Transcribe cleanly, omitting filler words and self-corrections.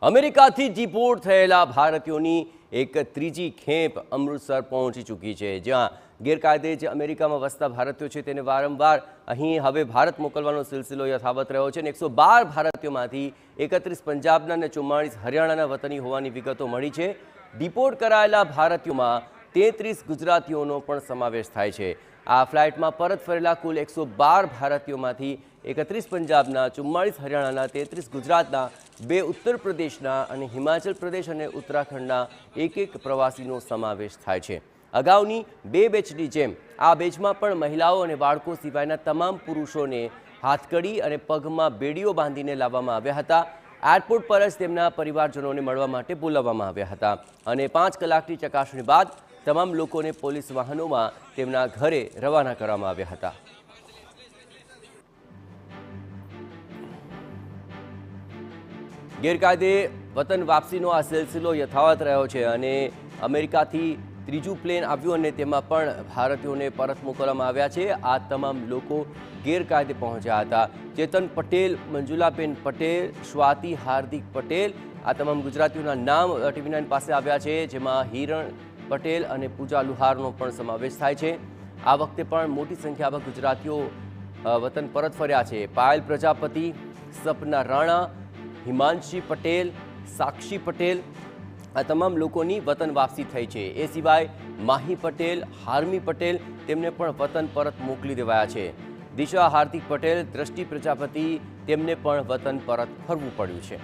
અમેરિકાથી ડિપોર્ટ થયેલા ભારતીયોની એક ત્રીજી ખેપ અમૃતસર પહોંચી ચૂકી છે, જ્યાં ગેરકાયદે જે અમેરિકામાં વસતા ભારતીયો છે તેને વારંવાર અહીં હવે ભારત મોકલવાનો સિલસિલો યથાવત રહ્યો છે અને 112 ભારતીયોમાંથી 31 પંજાબના અને 44 હરિયાણાના વતની હોવાની વિગતો મળી છે। ડિપોર્ટ કરાયેલા ભારતીયોમાં 33 ગુજરાતીઓનો પણ સમાવેશ થાય છે। આ ફ્લાઇટમાં પરત ફરેલા કુલ 112 ભારતીયોમાંથી 31 પંજાબના, 44 હરિયાણાના, 33 ગુજરાતના, 2 ઉત્તર પ્રદેશના અને હિમાચલ પ્રદેશ અને ઉત્તરાખંડના એક પ્રવાસીનો સમાવેશ થાય છે। અગાઉની 2 બેચની જેમ આ બેચમાં પણ મહિલાઓ અને બાળકો સિવાયના તમામ પુરુષોને હાથકડી અને પગમાં બેડીઓ બાંધીને લાવવામાં આવ્યા હતા। એરપોર્ટ પર જ તેમના પરિવારજનોને મળવા માટે બોલાવવામાં આવ્યા હતા અને 5 કલાકની ચકાસણી બાદ તમામ લોકોને પોલીસ વાહનોમાં તેમના ઘરે રવાના કરવામાં આવ્યા હતા। ગેરકાયદે વતન વાપસીનો આ સિલસિલો યથાવત રહ્યો છે અને અમેરિકાથી ત્રીજું પ્લેન આવ્યું અને તેમાં પણ ભારતીયોને પરત મોકલવામાં આવ્યા છે। આ તમામ લોકો ગેરકાયદે પહોંચ્યા હતા। ચેતન પટેલ, મંજુલાબેન પટેલ, સ્વાતિ હાર્દિક પટેલ, આ તમામ ગુજરાતીઓના નામ TV9 પાસે આવ્યા છે, જેમાં હિરણ પટેલ અને પૂજા લુહારનો પણ સમાવેશ થાય છે। આ વખતે પણ મોટી સંખ્યામાં ગુજરાતીઓ વતન પરત ફર્યા છે। પાયલ પ્રજાપતિ, સપના રાણા, હિમાંશી પટેલ, સાક્ષી પટેલ, આ તમામ લોકોની વતન વાપસી થઈ છે। એ સિવાય માહી પટેલ, હાર્મી પટેલ, તેમને પણ વતન પરત મોકલી દેવાયા છે। દિશા હાર્દિક પટેલ, દ્રષ્ટિ પ્રજાપતિ, તેમને પણ વતન પરત ફરવું પડ્યું છે।